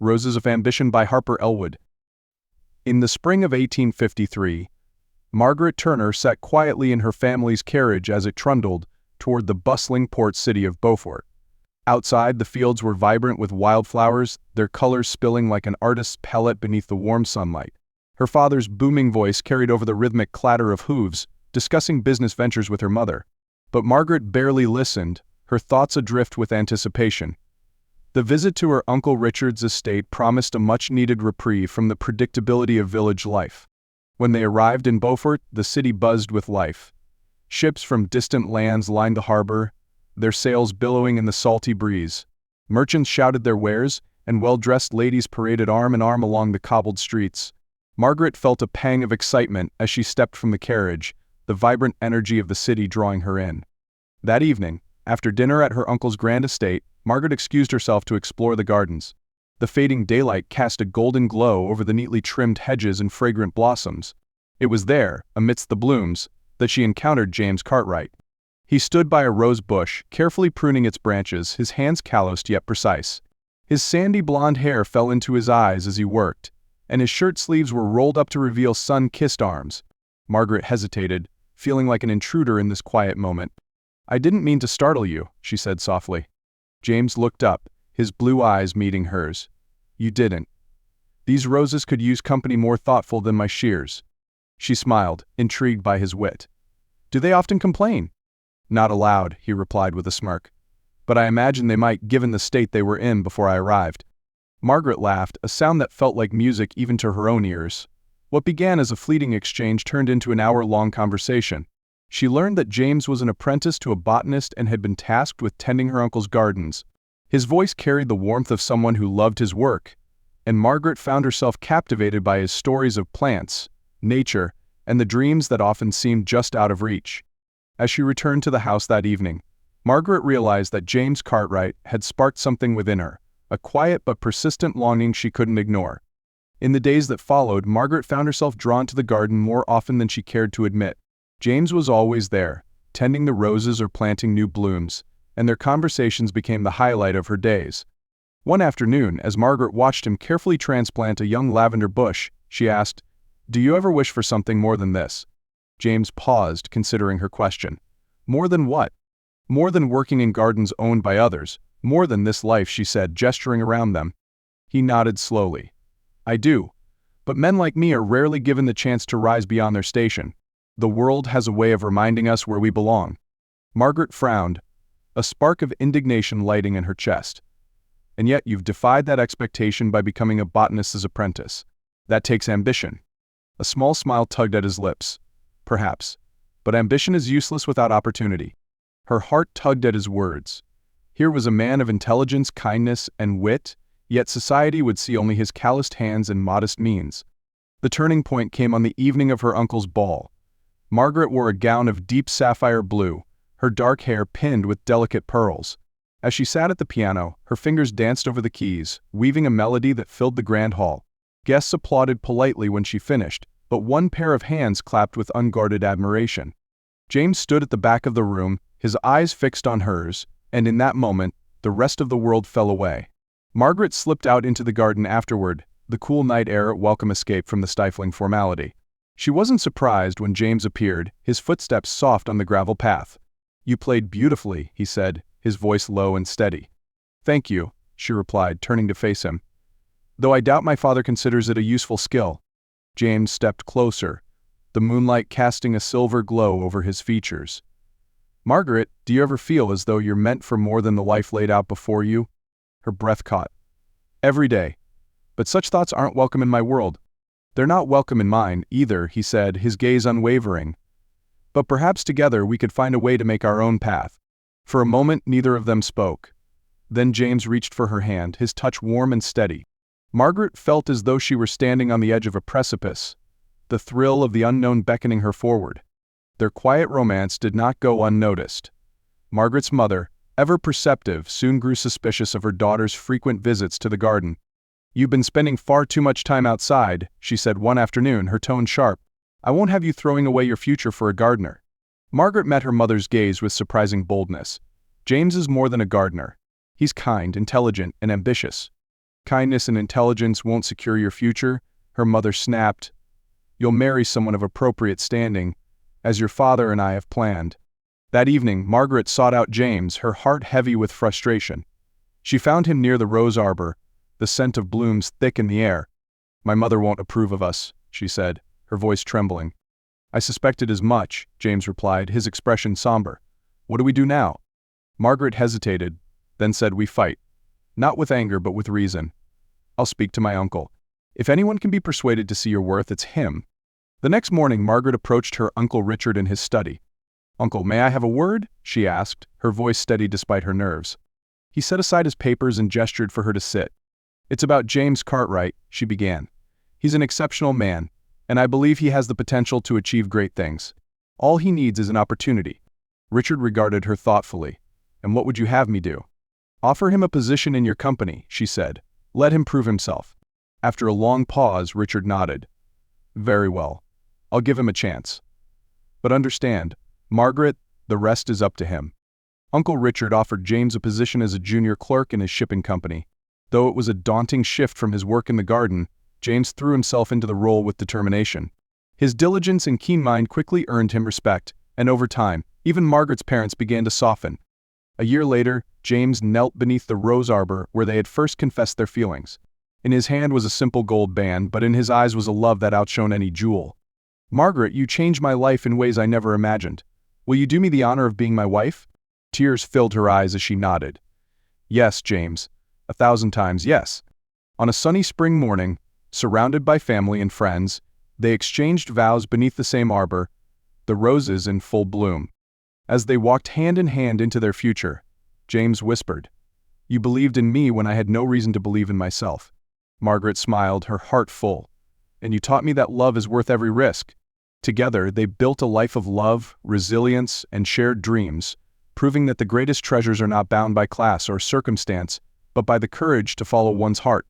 Roses of Ambition by Harper Elwood. In the spring of 1853, Margaret Turner sat quietly in her family's carriage as it trundled toward the bustling port city of Beaufort. Outside, the fields were vibrant with wildflowers, their colors spilling like an artist's palette beneath the warm sunlight. Her father's booming voice carried over the rhythmic clatter of hooves, discussing business ventures with her mother. But Margaret barely listened, her thoughts adrift with anticipation. The visit to her Uncle Richard's estate promised a much-needed reprieve from the predictability of village life. When they arrived in Beaufort, the city buzzed with life. Ships from distant lands lined the harbor, their sails billowing in the salty breeze. Merchants shouted their wares, and well-dressed ladies paraded arm in arm along the cobbled streets. Margaret felt a pang of excitement as she stepped from the carriage, the vibrant energy of the city drawing her in. That evening, after dinner at her uncle's grand estate, Margaret excused herself to explore the gardens. The fading daylight cast a golden glow over the neatly trimmed hedges and fragrant blossoms. It was there, amidst the blooms, that she encountered James Cartwright. He stood by a rose bush, carefully pruning its branches, his hands calloused yet precise. His sandy blonde hair fell into his eyes as he worked, and his shirt sleeves were rolled up to reveal sun-kissed arms. Margaret hesitated, feeling like an intruder in this quiet moment. "I didn't mean to startle you," she said softly. James looked up, his blue eyes meeting hers. "You didn't. These roses could use company more thoughtful than my shears." She smiled, intrigued by his wit. "Do they often complain?" "Not aloud," he replied with a smirk. "But I imagine they might, given the state they were in before I arrived." Margaret laughed, a sound that felt like music even to her own ears. What began as a fleeting exchange turned into an hour-long conversation. She learned that James was an apprentice to a botanist and had been tasked with tending her uncle's gardens. His voice carried the warmth of someone who loved his work, and Margaret found herself captivated by his stories of plants, nature, and the dreams that often seemed just out of reach. As she returned to the house that evening, Margaret realized that James Cartwright had sparked something within her, a quiet but persistent longing she couldn't ignore. In the days that followed, Margaret found herself drawn to the garden more often than she cared to admit. James was always there, tending the roses or planting new blooms, and their conversations became the highlight of her days. One afternoon, as Margaret watched him carefully transplant a young lavender bush, she asked, "Do you ever wish for something more than this?" James paused, considering her question. "More than what?" "More than working in gardens owned by others. More than this life," she said, gesturing around them. He nodded slowly. "I do. But men like me are rarely given the chance to rise beyond their station. The world has a way of reminding us where we belong." Margaret frowned, a spark of indignation lighting in her chest. "And yet you've defied that expectation by becoming a botanist's apprentice. That takes ambition." A small smile tugged at his lips. "Perhaps. But ambition is useless without opportunity." Her heart tugged at his words. Here was a man of intelligence, kindness, and wit, yet society would see only his calloused hands and modest means. The turning point came on the evening of her uncle's ball. Margaret wore a gown of deep sapphire blue, her dark hair pinned with delicate pearls. As she sat at the piano, her fingers danced over the keys, weaving a melody that filled the grand hall. Guests applauded politely when she finished, but one pair of hands clapped with unguarded admiration. James stood at the back of the room, his eyes fixed on hers, and in that moment, the rest of the world fell away. Margaret slipped out into the garden afterward, the cool night air a welcome escape from the stifling formality. She wasn't surprised when James appeared, his footsteps soft on the gravel path. "You played beautifully," he said, his voice low and steady. "Thank you," she replied, turning to face him. "Though I doubt my father considers it a useful skill." James stepped closer, the moonlight casting a silver glow over his features. "Margaret, do you ever feel as though you're meant for more than the life laid out before you?" Her breath caught. "Every day. But such thoughts aren't welcome in my world." "They're not welcome in mine, either," he said, his gaze unwavering. "But perhaps together we could find a way to make our own path." For a moment neither of them spoke. Then James reached for her hand, his touch warm and steady. Margaret felt as though she were standing on the edge of a precipice, the thrill of the unknown beckoning her forward. Their quiet romance did not go unnoticed. Margaret's mother, ever perceptive, soon grew suspicious of her daughter's frequent visits to the garden. "You've been spending far too much time outside," she said one afternoon, her tone sharp. "I won't have you throwing away your future for a gardener." Margaret met her mother's gaze with surprising boldness. "James is more than a gardener. He's kind, intelligent, and ambitious." Kindness and intelligence won't secure your future, her mother snapped. You'll marry someone of appropriate standing, as your father and I have planned. That evening, Margaret sought out James, her heart heavy with frustration. She found him near the rose arbor, the scent of blooms thick in the air. My mother won't approve of us, she said, her voice trembling. I suspected as much, James replied, his expression somber. What do we do now? Margaret hesitated, then said, we fight. Not with anger, but with reason. I'll speak to my uncle. If anyone can be persuaded to see your worth, it's him. The next morning, Margaret approached her Uncle Richard in his study. Uncle, may I have a word? She asked, her voice steady despite her nerves. He set aside his papers and gestured for her to sit. It's about James Cartwright, she began. He's an exceptional man, and I believe he has the potential to achieve great things. All he needs is an opportunity. Richard regarded her thoughtfully. And what would you have me do? Offer him a position in your company, she said. Let him prove himself. After a long pause, Richard nodded. Very well. I'll give him a chance. But understand, Margaret, the rest is up to him. Uncle Richard offered James a position as a junior clerk in his shipping company. Though it was a daunting shift from his work in the garden, James threw himself into the role with determination. His diligence and keen mind quickly earned him respect, and over time, even Margaret's parents began to soften. A year later, James knelt beneath the rose arbor where they had first confessed their feelings. In his hand was a simple gold band, but in his eyes was a love that outshone any jewel. Margaret, you changed my life in ways I never imagined. Will you do me the honor of being my wife? Tears filled her eyes as she nodded. Yes, James. 1,000 times yes. On a sunny spring morning, surrounded by family and friends, they exchanged vows beneath the same arbor, the roses in full bloom. As they walked hand in hand into their future, James whispered, You believed in me when I had no reason to believe in myself. Margaret smiled, her heart full. And you taught me that love is worth every risk. Together, they built a life of love, resilience, and shared dreams, proving that the greatest treasures are not bound by class or circumstance, but by the courage to follow one's heart.